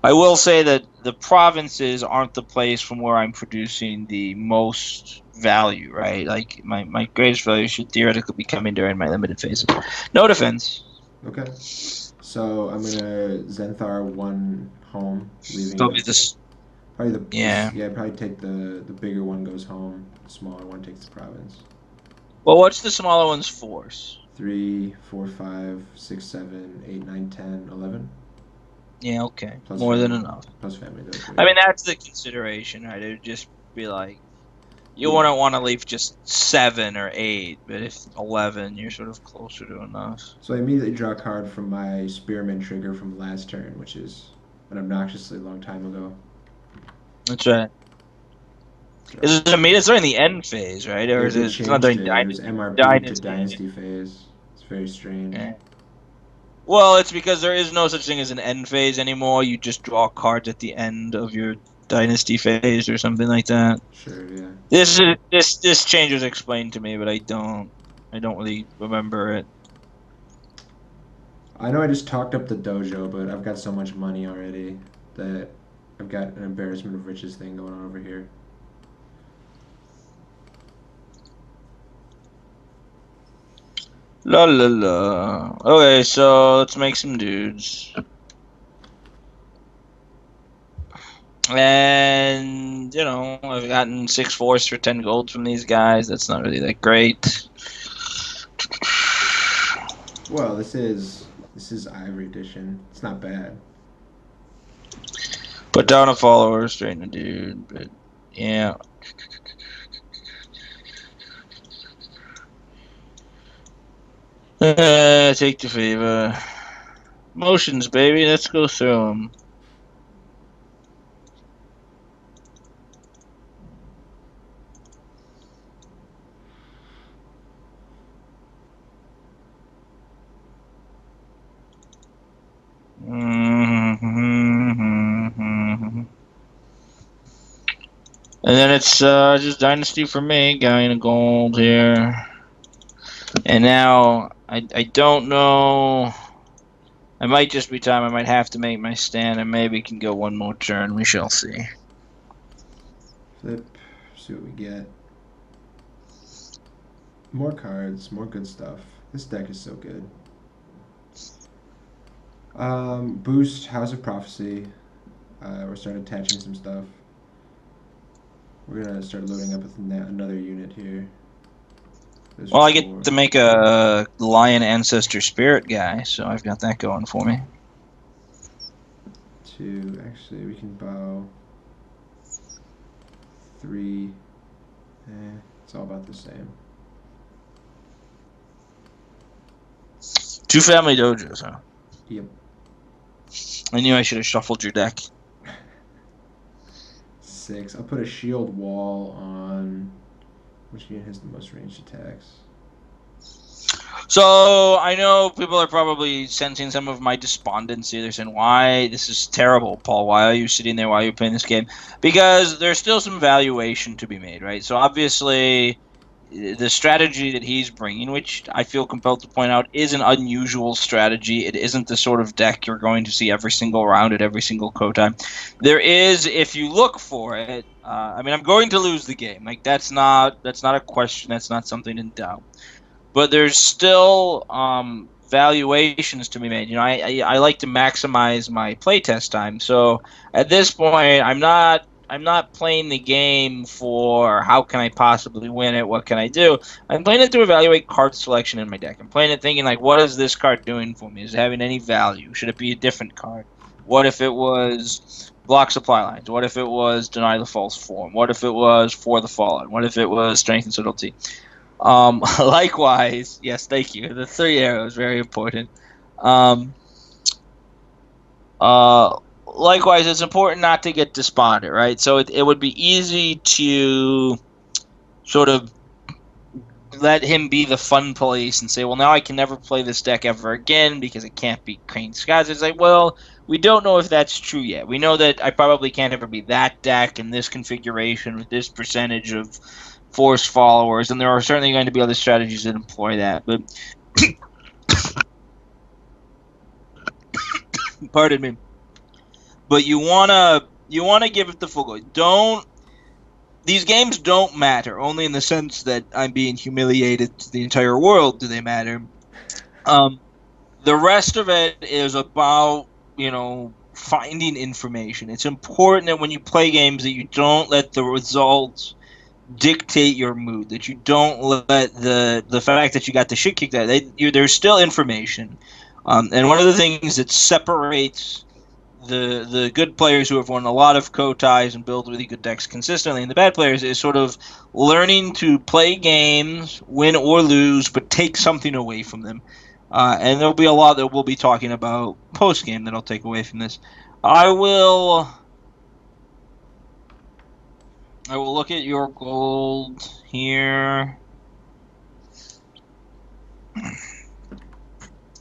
I will say that the provinces aren't the place from where I'm producing the most value, right? Like my greatest value should theoretically be coming during my limited phases. No defense. Okay. So I'm gonna Zenthar 1 home, leaving Still be this. probably Yeah. probably take the bigger one goes home, the smaller one takes the province. Well, what's the smaller one's force? 3, 4, 5, 6, 7, 8, 9, 10, 11. Yeah, okay. Plus More than family. enough. Plus family, though. I mean, that's the consideration, right? It would just be like, you Yeah. wouldn't want to leave just 7 or 8, but if 11, you're sort of closer to enough. So I immediately draw a card from my Spearman trigger from last turn, which is an obnoxiously long time ago. That's right. Is it made? It's during the end phase, right? Or is They it? It's not changed during it. It was Dynasty. MRP to Dynasty. Dynasty phase. It's very strange. Yeah. Well, it's because there is no such thing as an end phase anymore. You just draw cards at the end of your Dynasty phase or something like that. Sure, yeah. This change was explained to me, but I don't really remember it. I know I just talked up the dojo, but I've got so much money already that I've got an embarrassment of riches thing going on over here. La la la. Okay, so let's make some dudes. And, you know, I've gotten 6 fours for 10 gold from these guys. That's not really that great. Well, this is Ivory Edition. It's not bad. Put down a follower, straighten a dude, but yeah. Take the favor. Motions, baby. Let's go through them. And then it's just Dynasty for me. Guy in gold here. And now, I don't know. I might just be time. I might have to make my stand and maybe can go one more turn. We shall see. Flip. See what we get. More cards, more good stuff. This deck is so good. Boost House of Prophecy. We're starting attaching some stuff. We're gonna start loading up with another unit here. There's Well, I 4. get to make a Lion Ancestor Spirit guy, so I've got that going for me. 2. Actually, we can bow. 3. It's all about the same. 2 family dojos, huh? Yep. I knew I should have shuffled your deck. 6. I'll put a shield wall on. Which unit has the most ranged attacks? So I know people are probably sensing some of my despondency. They're saying, "Why this is terrible, Paul? Why are you sitting there? Why are you playing this game?" Because there's still some valuation to be made, right? So obviously, the strategy that he's bringing, which I feel compelled to point out, is an unusual strategy. It isn't the sort of deck you're going to see every single round at every single Kotei. There is, if you look for it. I mean, I'm going to lose the game. Like that's not a question. That's not something in doubt. But there's still valuations to be made. You know, I like to maximize my playtest time. So at this point, I'm not playing the game for how can I possibly win it, what can I do. I'm playing it to evaluate card selection in my deck. I'm playing it thinking like, what is this card doing for me? Is it having any value? Should it be a different card? What if it was block supply lines? What if it was deny the false form? What if it was for the fallen? What if it was strength and subtlety? Likewise, yes, thank you. The 3 arrows, very important. Likewise, it's important not to get despondent, right? So it would be easy to sort of let him be the fun police and say, well, now I can never play this deck ever again because it can't beat Crane Skies. It's like, well, we don't know if that's true yet. We know that I probably can't ever be that deck in this configuration with this percentage of force followers, and there are certainly going to be other strategies that employ that. But pardon me. But you wanna give it the full go. Don't these games don't matter, only in the sense that I'm being humiliated to the entire world do they matter. The rest of it is about, you know, finding information. It's important that when you play games that you don't let the results dictate your mood, that you don't let the fact that you got the shit kicked out. There's still information, and one of the things that separates the good players who have won a lot of Kotais and build really good decks consistently, and the bad players is sort of learning to play games, win or lose, but take something away from them. And there'll be a lot that we'll be talking about post game that I'll take away from this. I will I will look at your gold here.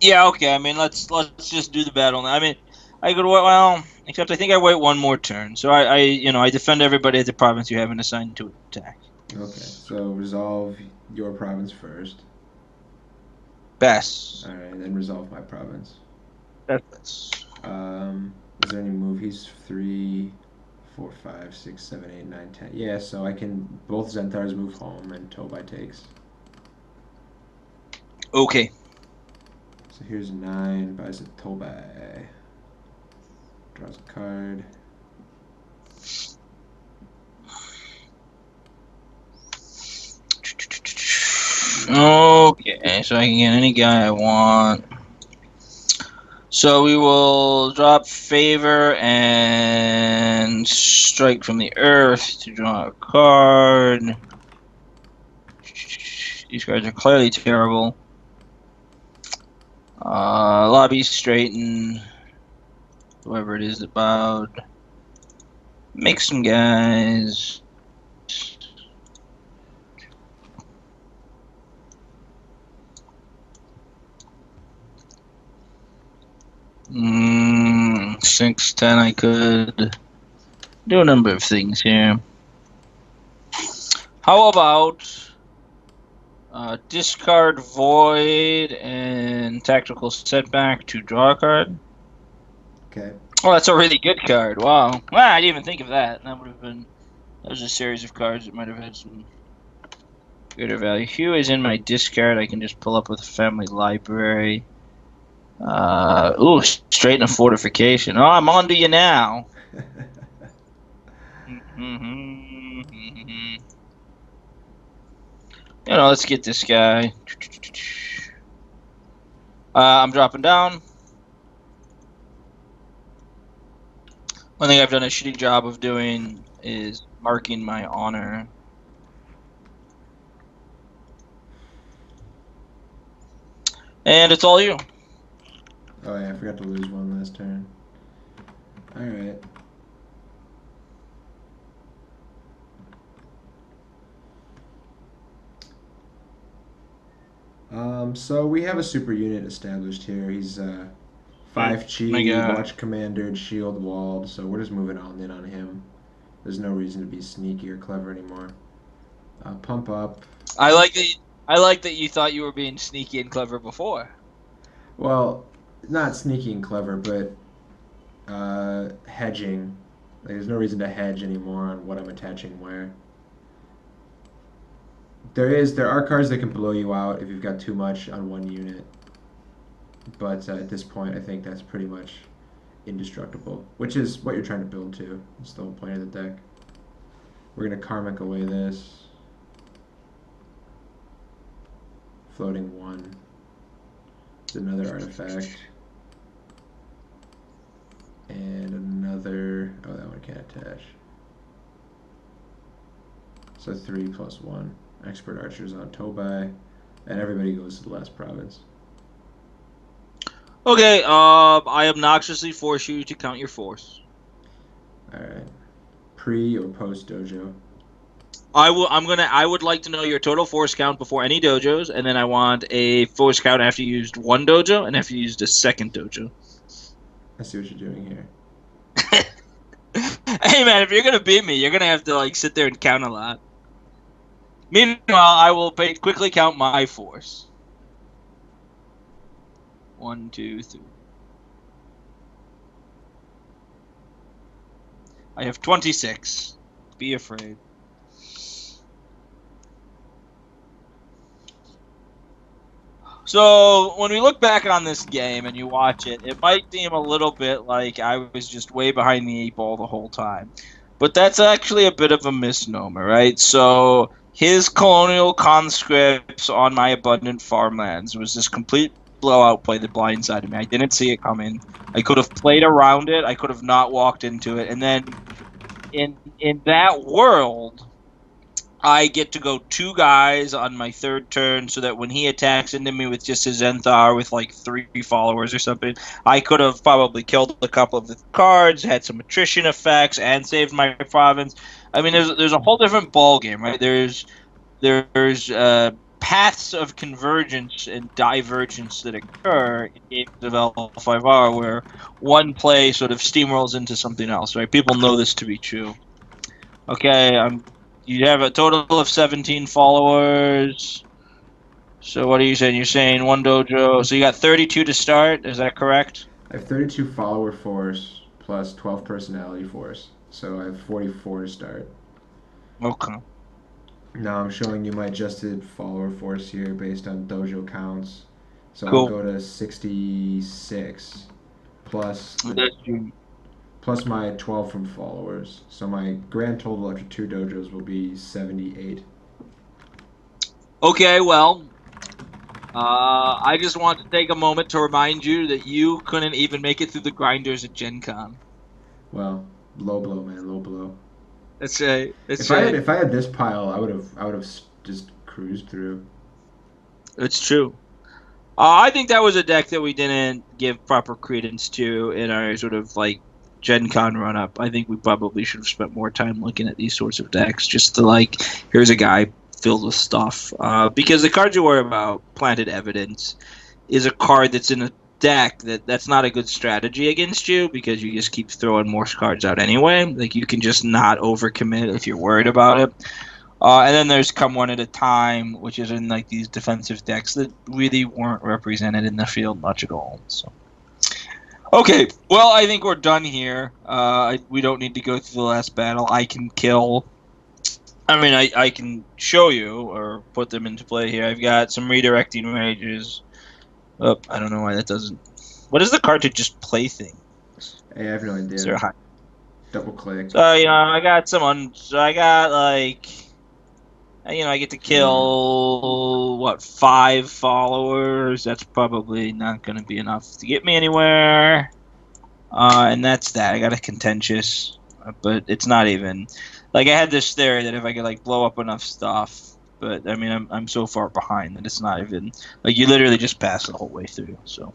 Yeah, okay. I mean, let's just do the battle now. I mean, I could wait. Well, except I think I wait one more turn. So I defend everybody at the province you haven't assigned to attack. Okay, so resolve your province first. Best. All right, then resolve my province. That's Is there any move? He's 3, 4, 5, 6, 7, 8, 9, 10. Yeah, so I can both Zenthars move home and Tobai takes. okay. So here's 9, buys a Tobai. Draws a card. Okay, so I can get any guy I want. So we will drop favor and strike from the earth to draw a card. These cards are clearly terrible. Lobby straighten. Whoever it is that bowed. Make some guys. Mm, 6, 10, I could do a number of things here. How about discard Void and Tactical Setback to draw a card? Okay. Oh, that's a really good card. Wow. Well, I didn't even think of that. That was a series of cards that might have had some greater value. Hue is in my discard. I can just pull up with a family library. Ooh, straight in a fortification. Oh, I'm on to you now. Let's get this guy. I'm dropping down. One thing I've done a shitty job of doing is marking my honor. And it's all you. Oh yeah, I forgot to lose one last turn. Alright. So we have a super unit established here. He's 5 chi, watch commanded, shield walled, so we're just moving on in on him. There's no reason to be sneaky or clever anymore. Pump up. I like that you thought you were being sneaky and clever before. Well, not sneaky and clever, but hedging. Like, there's no reason to hedge anymore on what I'm attaching where. There are cards that can blow you out if you've got too much on one unit, but at this point, I think that's pretty much indestructible, which is what you're trying to build to. It's the whole point of the deck. We're gonna karmic away this. Floating 1. It's another artifact. And another. Oh, that one can't attach. So 3 plus 1. Expert archers on Tobai, and everybody goes to the last province. Okay, I obnoxiously force you to count your force. Alright. Pre or post dojo? I would like to know your total force count before any dojos, and then I want a force count after you used one dojo and after you used a second dojo. I see what you're doing here. Hey man, if you're gonna beat me, you're gonna have to sit there and count a lot. Meanwhile, I will quickly count my force. 1, 2, 3. I have 26. Be afraid. So, when we look back on this game and you watch it, it might seem a little bit like I was just way behind the 8 ball the whole time. But that's actually a bit of a misnomer, right? So, his colonial conscripts on my abundant farmlands was this complete blowout play that blindsided me. I didn't see it coming. I could have played around it. I could have not walked into it. And then in that world, I get to go 2 guys on my 3rd turn so that when he attacks into me with just his Zenthar with 3 followers or something, I could have probably killed a couple of the cards, had some attrition effects, and saved my province. I mean, there's a whole different ball game, right? There's paths of convergence and divergence that occur in games of L5R where one play sort of steamrolls into something else, right? People know this to be true. Okay, you have a total of 17 followers. So what are you saying? You're saying one dojo. So you got 32 to start. Is that correct? I have 32 follower force plus 12 personality force, so I have 44 to start. Okay. Now I'm showing you my adjusted follower force here based on dojo counts. So I'll Cool. go to 66 plus That's true. plus my 12 from followers. So my grand total after two dojos will be 78. Okay, well, I just want to take a moment to remind you that you couldn't even make it through the grinders at Gen Con. Well, low blow, man, low blow. That's right. That's If I had right. if I had this pile, I would have just cruised through. It's true. I think that was a deck that we didn't give proper credence to in our sort of like Gen Con run up. I think we probably should have spent more time looking at these sorts of decks just to like, here's a guy filled with stuff. Because the cards you worry about, Planted Evidence, is a card that's in a deck that's not a good strategy against you because you just keep throwing more cards out anyway. Like you can just not overcommit if you're worried about it. And then there's Come One at a Time, which is in like these defensive decks that really weren't represented in the field much at all. So, okay, well, I think we're done here. We don't need to go through the last battle. I can kill. I mean, I can show you or put them into play here. I've got some redirecting rages. Oh, I don't know why that doesn't. What is the card to just play thing? Hey, I have no Is there a idea. high? Double click. So I got So I got like. I get to kill what 5 followers. That's probably not going to be enough to get me anywhere. And that's that. I got a contentious, but it's not even like I had this theory that if I could like blow up enough stuff, but I mean I'm so far behind that it's not even like you literally just pass the whole way through. So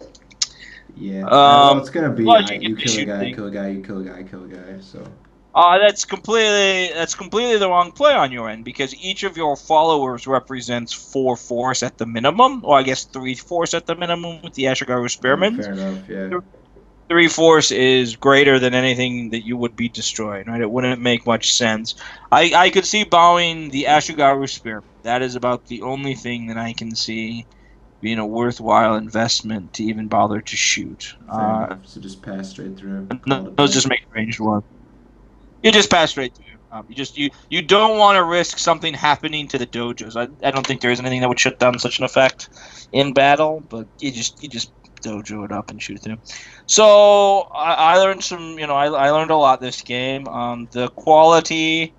Yeah. Well, it's gonna be plus you you get to kill a shoot guy, things. kill a guy, you kill a guy, kill a guy. So That's completely the wrong play on your end because each of your followers represents 4 force at the minimum, or I guess 3 force at the minimum with the Ashigaru Spearmins. fair enough. Yeah. 3 force is greater than anything that you would be destroying, right? It wouldn't make much sense. I could see bowing the Ashigaru Spearman. That is about the only thing that I can see being a worthwhile investment to even bother to shoot. Fair enough. So just pass straight through. Call it a Those day. just make ranged one. You just pass straight through. You don't want to risk something happening to the dojos. I don't think there is anything that would shut down such an effect in battle, but you just dojo it up and shoot through. So I learned I learned a lot this game. The quality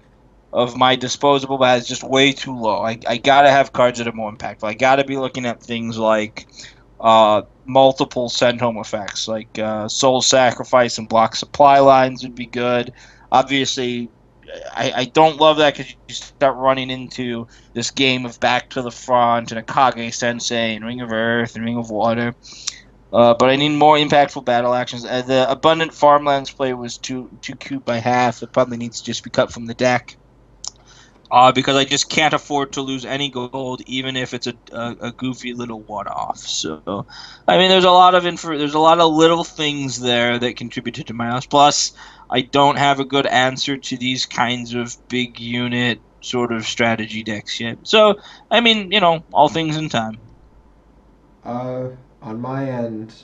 of my disposable bat is just way too low. I gotta have cards that are more impactful. I gotta be looking at things like multiple send home effects, like soul sacrifice and block supply lines would be good. Obviously, I don't love that because you start running into this game of back to the front and a Kage Sensei and Ring of Earth and Ring of Water. But I need more impactful battle actions. The abundant farmlands play was too cute by half. It probably needs to just be cut from the deck. Because I just can't afford to lose any gold, even if it's a goofy little one-off. So, I mean, there's a lot of little things there that contributed to my loss. Plus, I don't have a good answer to these kinds of big unit sort of strategy decks yet. So, I mean, all things in time. Uh, on my end,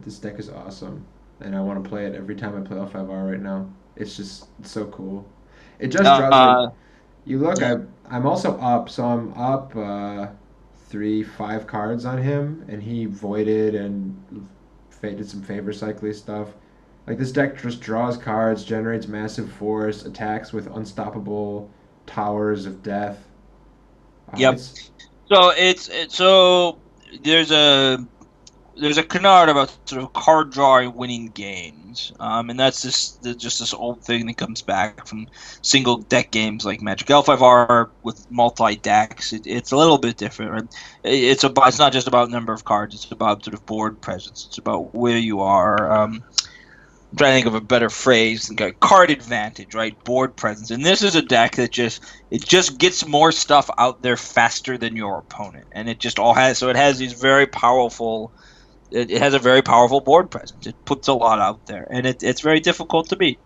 this deck is awesome, and I want to play it every time I play L5R right now. It's so cool. It just draws like Uh, you look. yeah. I'm also up, so I'm up 5 cards on him, and he voided and did some favor cycling stuff. Like this deck just draws cards, generates massive force, attacks with unstoppable towers of death. Yep. It's So there's a canard about sort of card drawing winning games, and that's just this old thing that comes back from single deck games like Magic L5R with multi decks. It's a little bit different. Right? It's not just about number of cards. It's about sort of board presence. It's about where you are. I'm trying to think of a better phrase. Card advantage, right? Board presence, and this is a deck that just gets more stuff out there faster than your opponent, and it just all has so it has these very powerful. It has a very powerful board presence. It puts a lot out there, and it's very difficult to beat.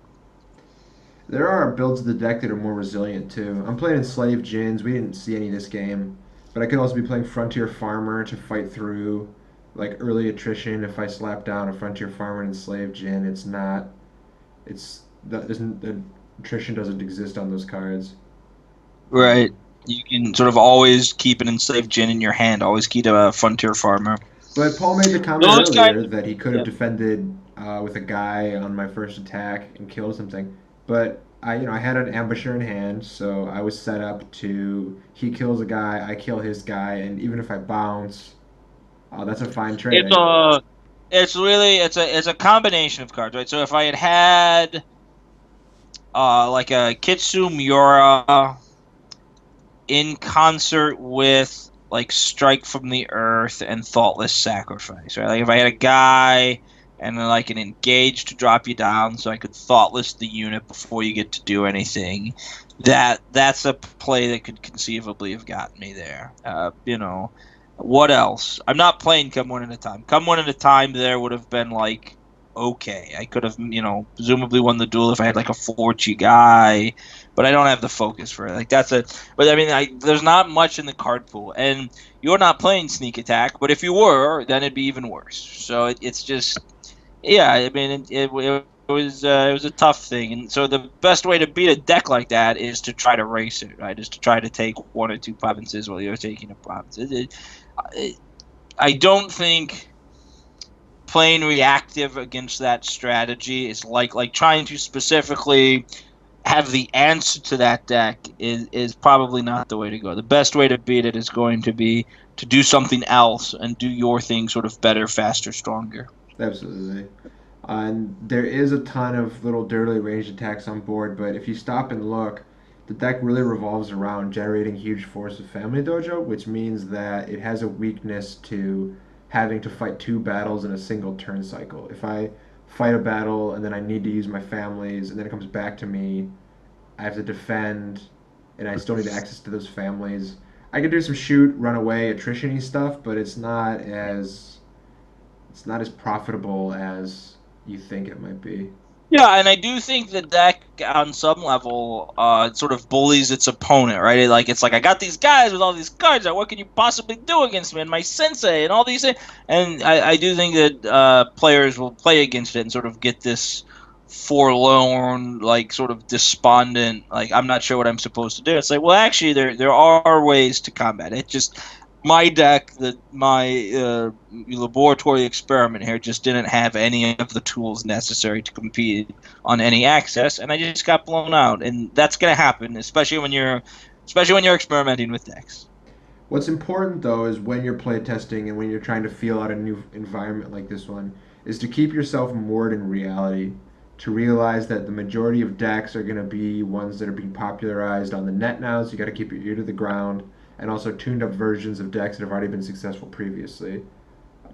There are builds of the deck that are more resilient too. I'm playing Enslaved Djinns. We didn't see any this game, but I could also be playing Frontier Farmer to fight through like early attrition. If I slap down a Frontier Farmer and Enslaved Djinn, it's not. It's that doesn't the attrition doesn't exist on those cards. Right. You can sort of always keep an enslaved Djinn in your hand. Always keep a frontier farmer. But Paul made the comment Those kind earlier of that he could have yeah. defended with a guy on my first attack and killed something. But I had an ambusher in hand, so I was set up to he kills a guy, I kill his guy, and even if I bounce, that's a fine It's trade. a it's a combination of cards, right? So if I had like a Kitsu Miura in concert with like Strike from the Earth and Thoughtless Sacrifice, right? Like if I had a guy and then like an engage to drop you down, so I could Thoughtless the unit before you get to do anything. That's a play that could conceivably have gotten me there. What else? I'm not playing Come One at a Time. Come One at a Time there would have been like okay. I could have, presumably won the duel if I had like a 4G guy, but I don't have the focus for it. Like that's a, but I mean, there's not much in the card pool, and you're not playing sneak attack. But if you were, then it'd be even worse. So it's just, yeah. I mean, it was a tough thing, and so the best way to beat a deck like that is to try to race it, right? Is to try to take one or two provinces while you're taking a province. I don't think playing reactive against that strategy is like trying to specifically have the answer to that deck is probably not the way to go. The best way to beat it is going to be to do something else and do your thing sort of better, faster, stronger. Absolutely. And there is a ton of little dirtily ranged attacks on board, but if you stop and look, the deck really revolves around generating huge force of Family Dojo, which means that it has a weakness to having to fight two battles in a single turn cycle. If I fight a battle and then I need to use my families and then it comes back to me, I have to defend and I still need access to those families. I can do some shoot, run away, attrition-y stuff, but it's not as profitable as you think it might be. Yeah, and I do think that deck on some level sort of bullies its opponent, right? It's like I got these guys with all these cards. What can you possibly do against me and my sensei and all these things? And I do think that players will play against it and sort of get this forlorn, like sort of despondent, like I'm not sure what I'm supposed to do. It's like, well, actually, there are ways to combat it. Just my deck, my laboratory experiment here, just didn't have any of the tools necessary to compete on any access, and I just got blown out. And that's gonna happen, especially when you're experimenting with decks. What's important though is when you're playtesting and when you're trying to feel out a new environment like this one, is to keep yourself moored in reality. To realize that the majority of decks are going to be ones that are being popularized on the net now, so you got to keep your ear to the ground, and also tuned up versions of decks that have already been successful previously.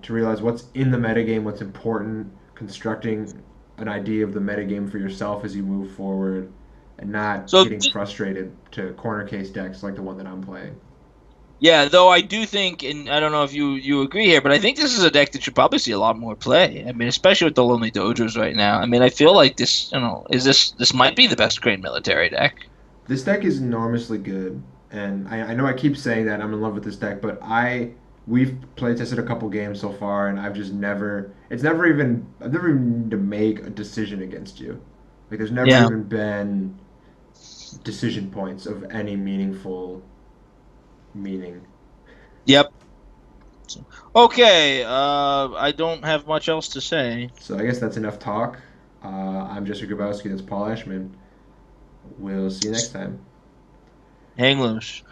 To realize what's in the metagame, what's important, constructing an idea of the metagame for yourself as you move forward, and not So getting frustrated to corner case decks like the one that I'm playing. yeah, though I do think, and I don't know if you agree here, but I think this is a deck that should probably see a lot more play. I mean, especially with the Lonely Dojos right now. I mean, I feel like this, this might be the best Crane military deck. This deck is enormously good, and I know I keep saying that I'm in love with this deck, but we've play tested a couple games so far, and I've never even need to make a decision against you. Like there's never Yeah. even been decision points of any meaningful meaning. Yep. Okay. I don't have much else to say. So I guess that's enough talk. I'm Jesse Grabowski. That's Paul Ashman. We'll see you next time. Hang loose.